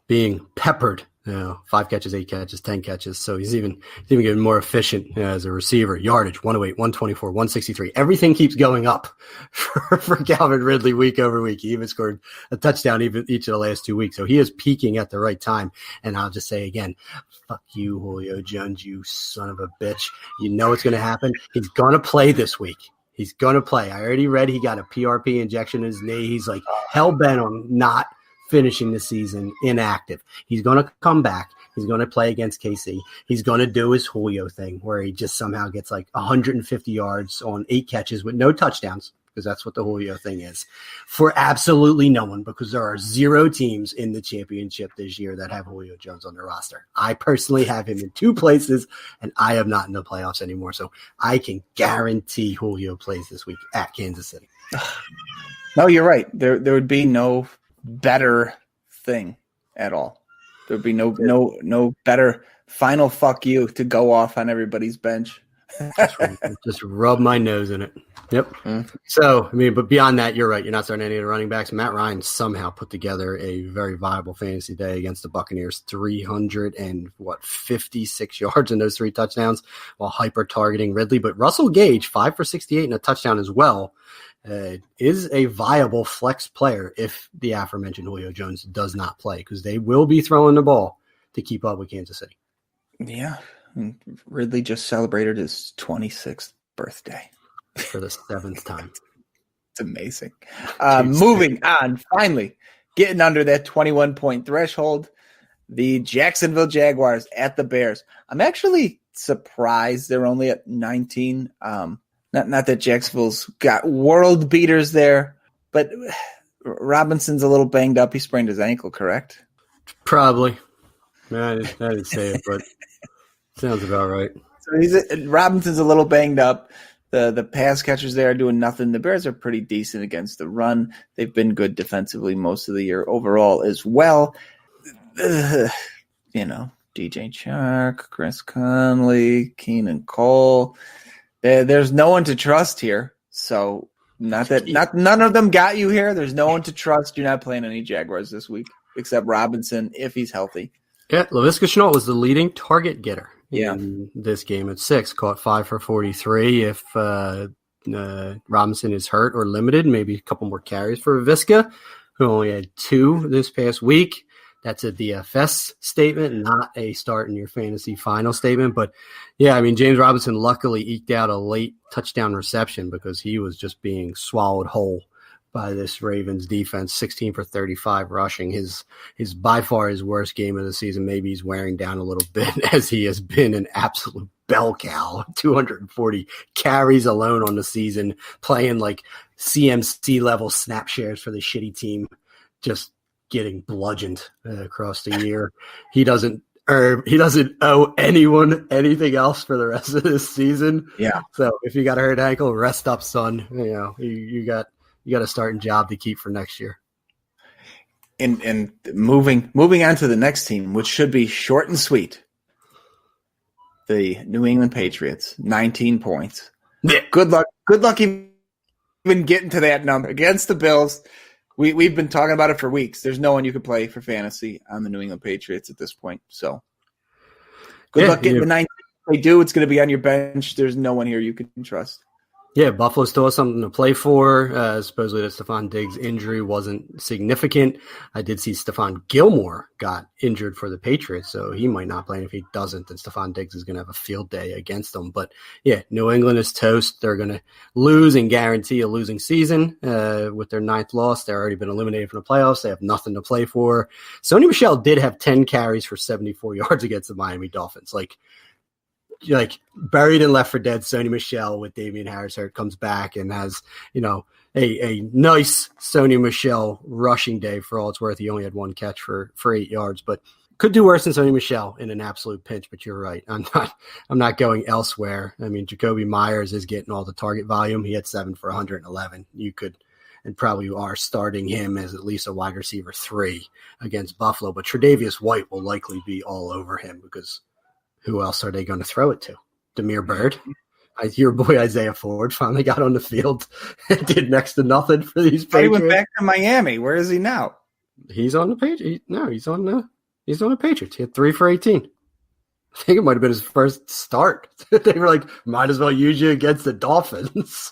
being peppered. 5 catches, 8 catches, 10 catches. So he's even getting more efficient as a receiver. Yardage, 108, 124, 163. Everything keeps going up for Calvin Ridley week over week. He even scored a touchdown each of the last 2 weeks. So he is peaking at the right time. And I'll just say again, fuck you, Julio Jones, you son of a bitch. You know what's going to happen. He's going to play this week. He's going to play. I already read he got a PRP injection in his knee. He's like hell-bent on not finishing the season inactive. He's going to come back. He's going to play against KC. He's going to do his Julio thing where he just somehow gets like 150 yards on 8 catches with no touchdowns, because that's what the Julio thing is, for absolutely no one, because there are 0 teams in the championship this year that have Julio Jones on their roster. I personally have him in 2 places, and I am not in the playoffs anymore, so I can guarantee Julio plays this week at Kansas City. No, you're right. There would be no better thing at all. There'd be no better final fuck you to go off on everybody's bench. Just rub my nose in it. Yep. So, I mean, but beyond that, you're right. You're not starting any of the running backs. Matt Ryan somehow put together a very viable fantasy day against the Buccaneers. 356 yards in those 3 touchdowns while hyper targeting Ridley. But Russell Gage, 5 for 68 and a touchdown as well, is a viable flex player if the aforementioned Julio Jones does not play, because they will be throwing the ball to keep up with Kansas City. Yeah. Ridley just celebrated his 26th birthday. For the 7th time. It's amazing. Moving on, finally, getting under that 21-point threshold, the Jacksonville Jaguars at the Bears. I'm actually surprised they're only at 19. Not that Jacksonville's got world beaters there, but Robinson's a little banged up. He sprained his ankle, correct? Probably. I didn't say it, but sounds about right. So Robinson's a little banged up. The pass catchers there are doing nothing. The Bears are pretty decent against the run. They've been good defensively most of the year overall as well. DJ Chark, Chris Conley, Keenan Cole. There's no one to trust here. So none of them got you here. There's no one to trust. You're not playing any Jaguars this week except Robinson if he's healthy. Yeah, Laviska Shenault was the leading target getter in this game at 6. Caught 5 for 43. If Robinson is hurt or limited, maybe a couple more carries for Laviska, who only had 2 this past week. That's a DFS statement, not a start in your fantasy final statement. But, yeah, I mean, James Robinson luckily eked out a late touchdown reception because he was just being swallowed whole by this Ravens defense. 16 for 35 rushing. His by far his worst game of the season. Maybe he's wearing down a little bit as he has been an absolute bell cow. 240 carries alone on the season, playing like CMC level snap shares for the shitty team, just getting bludgeoned across the year. He doesn't owe anyone anything else for the rest of this season. Yeah. So if you got a hurt ankle, rest up, son. You know, you got a starting job to keep for next year. And moving on to the next team, which should be short and sweet. The New England Patriots, 19 points. Yeah. Good luck even getting to that number against the Bills. We've been talking about it for weeks. There's no one you could play for fantasy on the New England Patriots at this point. So good luck getting the 19. If they do, it's going to be on your bench. There's no one here you can trust. Yeah, Buffalo still has something to play for. Supposedly the Stephon Diggs injury wasn't significant. I did see Stephon Gilmore got injured for the Patriots, so he might not play. And if he doesn't, then Stephon Diggs is going to have a field day against them. But, yeah, New England is toast. They're going to lose and guarantee a losing season with their 9th loss. They've already been eliminated from the playoffs. They have nothing to play for. Sony Michel did have 10 carries for 74 yards against the Miami Dolphins. Like buried and left for dead, Sony Michel with Damian Harris hurt comes back and has, a nice Sony Michel rushing day for all it's worth. He only had 1 catch for 8 yards, but could do worse than Sony Michel in an absolute pinch. But you're right. I'm not going elsewhere. I mean, Jacoby Myers is getting all the target volume. He had 7 for 111. You could, and probably are starting him as at least a wide receiver 3 against Buffalo, but Tre'Davious White will likely be all over him because who else are they going to throw it to? Demir Byrd. Your boy Isaiah Ford finally got on the field and did next to nothing for these Patriots. He went back to Miami. Where is he now? He's on the Patriots. He's on the Patriots. He had 3 for 18. I think it might have been his first start. They were like, might as well use you against the Dolphins.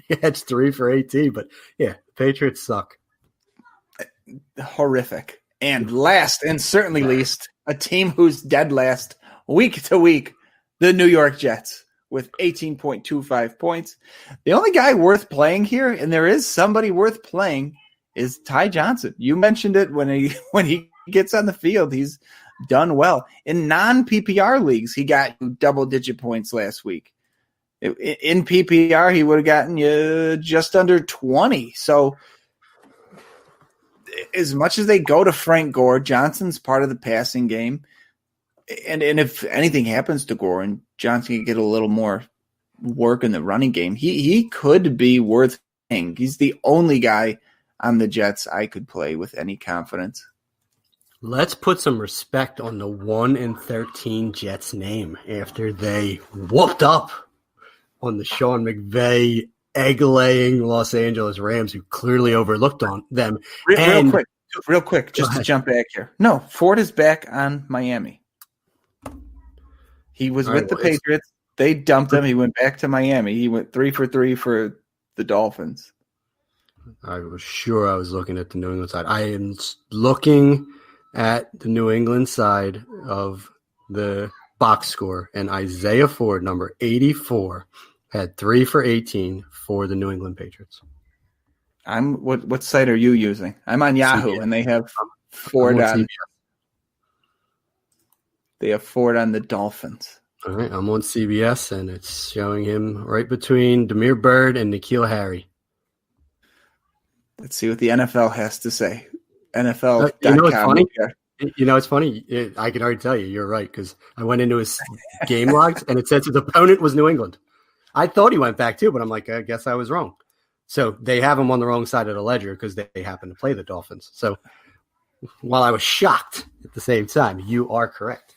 He had 3 for 18. But, yeah, the Patriots suck. Horrific. And last and certainly least, a team who's dead last week to week, the New York Jets with 18.25 points. The only guy worth playing here, and there is somebody worth playing, is Ty Johnson. You mentioned it when he gets on the field, he's done well. In non-PPR leagues, he got double-digit points last week. In PPR, he would have gotten you just under 20. So as much as they go to Frank Gore, Johnson's part of the passing game. And if anything happens to Gore and Johnson can get a little more work in the running game, he could be worth playing. He's the only guy on the Jets I could play with any confidence. Let's put some respect on the 1-13 Jets name after they whooped up on the Sean McVay egg-laying Los Angeles Rams, who clearly overlooked on them. Real quick, just to jump back here. No, Ford is back on Miami. He was with the Patriots. They dumped him. He went back to Miami. He went 3 for 3 for the Dolphins. I was sure I was looking at the New England side. I am looking at the New England side of the box score, and Isaiah Ford, number 84, had 3 for 18 for the New England Patriots. What site are you using? I'm on Yahoo, CBS. And they have Ford on. CBS. They have Ford on the Dolphins. All right, I'm on CBS, and it's showing him right between Demir Byrd and N'Keal Harry. Let's see what the NFL has to say. NFL.com. It's funny. I can already tell you, you're right, because I went into his game logs, and it said his opponent was New England. I thought he went back too, but I'm like, I guess I was wrong. So they have him on the wrong side of the ledger because they happen to play the Dolphins. So while I was shocked at the same time, you are correct.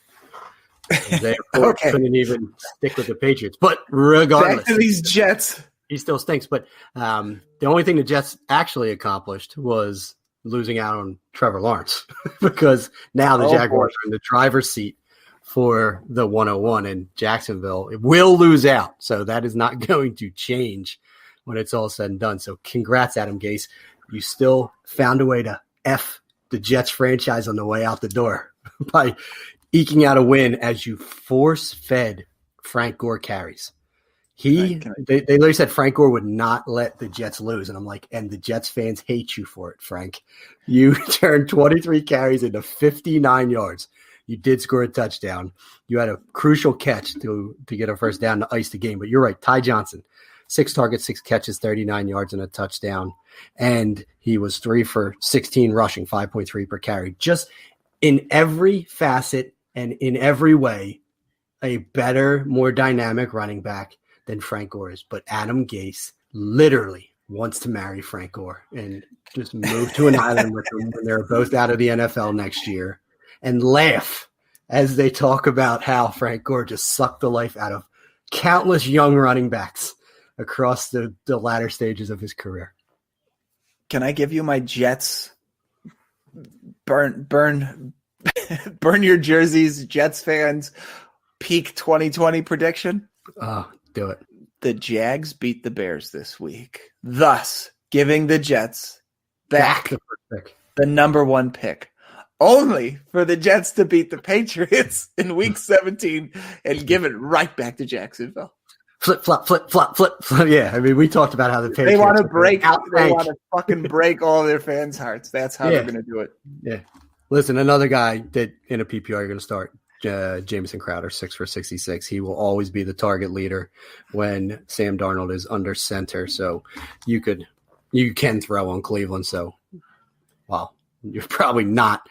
They couldn't even stick with the Patriots. But regardless, back to these Jets. He still stinks. But the only thing the Jets actually accomplished was losing out on Trevor Lawrence because now the Jaguars are in the driver's seat for the 101, and Jacksonville will lose out. So that is not going to change when it's all said and done. So congrats, Adam Gase. You still found a way to F the Jets franchise on the way out the door by eking out a win as you force-fed Frank Gore carries. They literally said Frank Gore would not let the Jets lose. And I'm like, and the Jets fans hate you for it, Frank. You turned 23 carries into 59 yards. You did score a touchdown. You had a crucial catch to get a first down to ice the game. But you're right, Ty Johnson, 6 targets, 6 catches, 39 yards, and a touchdown. And he was 3 for 16 rushing, 5.3 per carry. Just in every facet and in every way, a better, more dynamic running back than Frank Gore is. But Adam Gase literally wants to marry Frank Gore and just move to an island with him when they're both out of the NFL next year and laugh as they talk about how Frank Gore just sucked the life out of countless young running backs across the latter stages of his career. Can I give you my Jets burn your jerseys, Jets fans, peak 2020 prediction? Do it. The Jags beat the Bears this week, thus giving the Jets back the number 1 pick. Only for the Jets to beat the Patriots in week 17 and give it right back to Jacksonville. Flip, flop, flip, flop, flip, flip. Yeah, I mean, we talked about how the Patriots they want to fucking break all their fans' hearts. That's how they're going to do it. Yeah. Listen, another guy that in a PPR you're going to start, Jamison Crowder, 6 for 66. He will always be the target leader when Sam Darnold is under center. So you can throw on Cleveland. So, well, you're probably not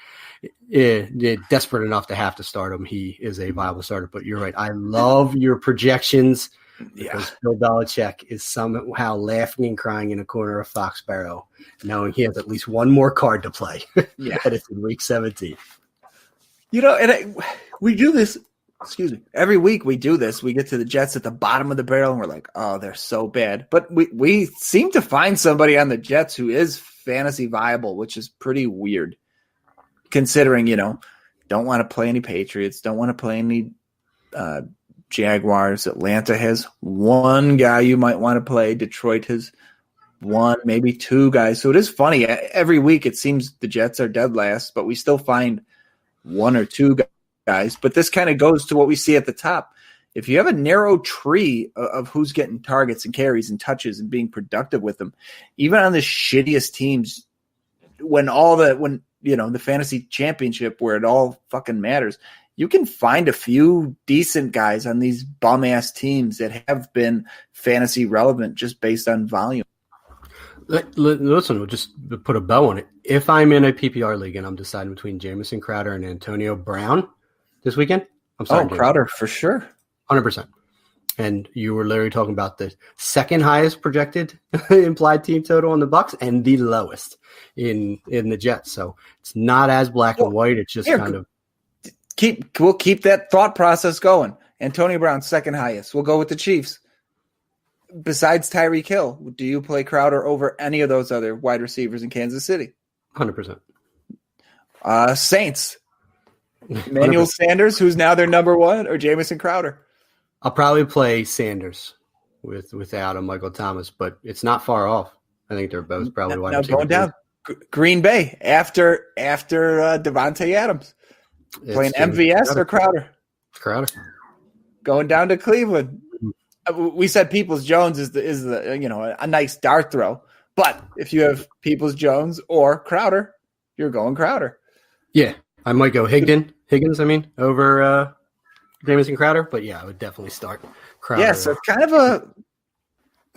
desperate enough to have to start him. He is a viable starter. But you're right. I love your projections. Because Bill Belichick is somehow laughing and crying in a corner of Foxborough, knowing he has at least one more card to play. And it's in week 17. We do this. Excuse me. Every week we do this. We get to the Jets at the bottom of the barrel, and we're like, "Oh, they're so bad." But we seem to find somebody on the Jets who is fantasy viable, which is pretty weird, considering don't want to play any Patriots, don't want to play any Jaguars. Atlanta has one guy you might want to play. Detroit has one, maybe 2 guys. So it is funny. Every week it seems the Jets are dead last, but we still find 1 or 2 guys. But this kind of goes to what we see at the top. If you have a narrow tree of who's getting targets and carries and touches and being productive with them, even on the shittiest teams, when the fantasy championship where it all fucking matters, you can find a few decent guys on these bum-ass teams that have been fantasy relevant just based on volume. Listen, we'll just put a bow on it. If I'm in a PPR league and I'm deciding between Jamison Crowder and Antonio Brown this weekend, I'm sorry. Crowder for sure. 100%. And you were literally talking about the second highest projected implied team total on the Bucs and the lowest in the Jets. So it's not as black and white. It's just kind of. We'll keep that thought process going. Antonio Brown, second highest. We'll go with the Chiefs. Besides Tyreek Hill, do you play Crowder over any of those other wide receivers in Kansas City? 100%. Saints. Emmanuel 100%. Sanders, who's now their number 1, or Jamison Crowder? I'll probably play Sanders without a Michael Thomas, but it's not far off. I think they're both probably wide receivers. Now going down, Green Bay after Devontae Adams. Playing MVS or Crowder? Crowder. Going down to Cleveland. We said Peoples-Jones is a nice dart throw, but if you have Peoples-Jones or Crowder, you're going Crowder. Yeah, I might go Higgins. Over Jamison Crowder, but yeah, I would definitely start Crowder. Yeah, so kind of a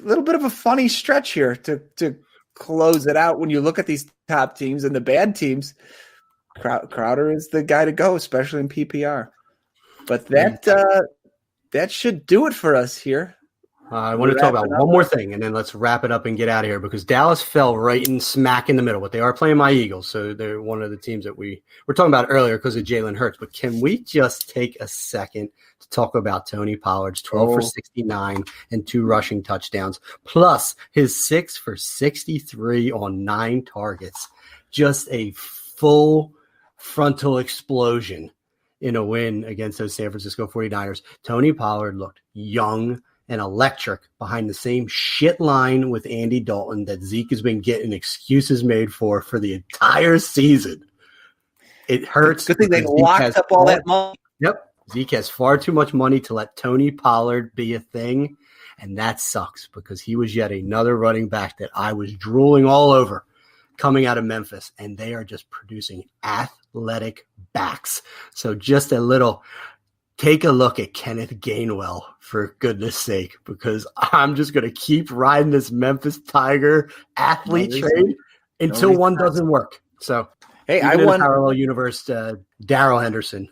little bit of a funny stretch here to close it out when you look at these top teams and the bad teams. Crowder is the guy to go, especially in PPR. But that should do it for us here I want to talk about one more thing, and then let's wrap it up and get out of here because Dallas fell right in smack in the middle. But they are playing my Eagles, so they're one of the teams that we were talking about earlier because of Jalen Hurts. But can we just take a second to talk about Tony Pollard's 12 for 69 and 2 rushing touchdowns, plus his 6 for 63 on 9 targets? Just a full frontal explosion in a win against those San Francisco 49ers. Tony Pollard looked young and electric behind the same shit line with Andy Dalton that Zeke has been getting excuses made for the entire season. It hurts. Good thing they locked up all that money. Yep. Zeke has far too much money to let Tony Pollard be a thing, and that sucks because he was yet another running back that I was drooling all over coming out of Memphis, and they are just producing athletic backs. So just a little take a look at Kenneth Gainwell, for goodness sake, because I'm just going to keep riding this Memphis Tiger athlete train until one doesn't work. So, hey, I won parallel universe. Darrell Henderson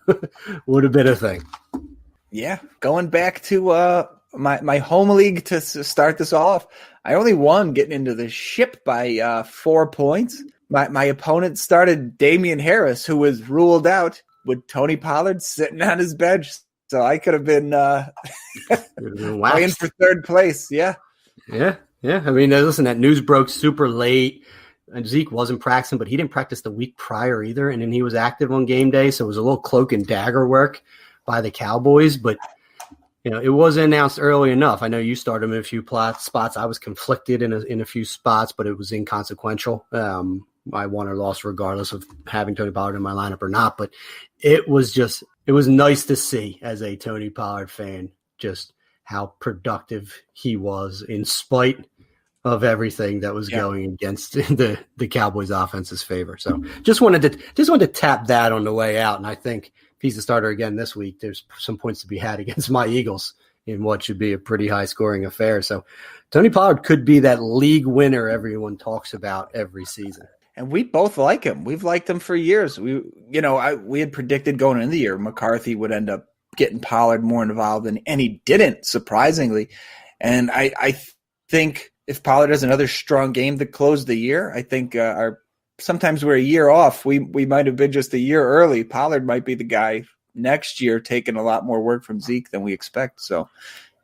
would have been a thing. Yeah, going back to my home league to start this off, I only won getting into the ship by 4 points. My opponent started Damian Harris, who was ruled out with Tony Pollard sitting on his bench. So I could have been playing for third place. Yeah. Yeah. I mean, listen, that news broke super late. And Zeke wasn't practicing, but he didn't practice the week prior either. And then he was active on game day. So it was a little cloak and dagger work by the Cowboys. But, it wasn't announced early enough. I know you started him in a few spots. I was conflicted in a few spots, but it was inconsequential. I won or lost regardless of having Tony Pollard in my lineup or not. But it was nice to see as a Tony Pollard fan just how productive he was in spite of everything that was going against the Cowboys offense's favor. So just wanted to tap that on the way out. And I think if he's the starter again this week, there's some points to be had against my Eagles in what should be a pretty high scoring affair. So Tony Pollard could be that league winner everyone talks about every season. And we both like him. We've liked him for years. We had predicted going into the year McCarthy would end up getting Pollard more involved, and he didn't, surprisingly. And I think if Pollard has another strong game to close the year, I think sometimes we're a year off. We might have been just a year early. Pollard might be the guy next year taking a lot more work from Zeke than we expect. So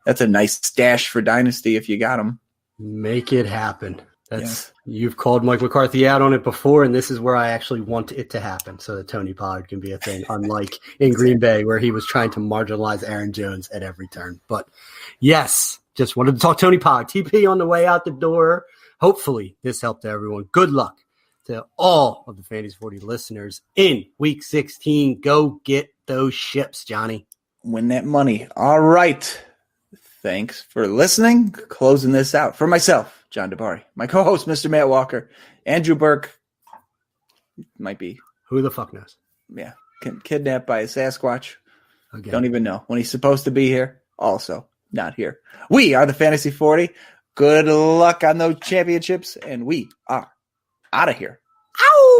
that's a nice stash for Dynasty if you got him. Make it happen. You've called Mike McCarthy out on it before, and this is where I actually want it to happen so that Tony Pollard can be a thing, unlike in Green Bay where he was trying to marginalize Aaron Jones at every turn. But yes, just wanted to talk Tony Pollard. TP on the way out the door. Hopefully this helped everyone. Good luck to all of the Fantasy 40 listeners in Week 16. Go get those ships, Johnny. Win that money. All right. Thanks for listening. Closing this out for myself, John Dabari, my co-host, Mr. Matt Walker, Andrew Burke, might be. Who the fuck knows? Yeah. Kidnapped by a Sasquatch. Again. Don't even know. When he's supposed to be here, also not here. We are the Fantasy 40. Good luck on those championships, and we are out of here. Ow!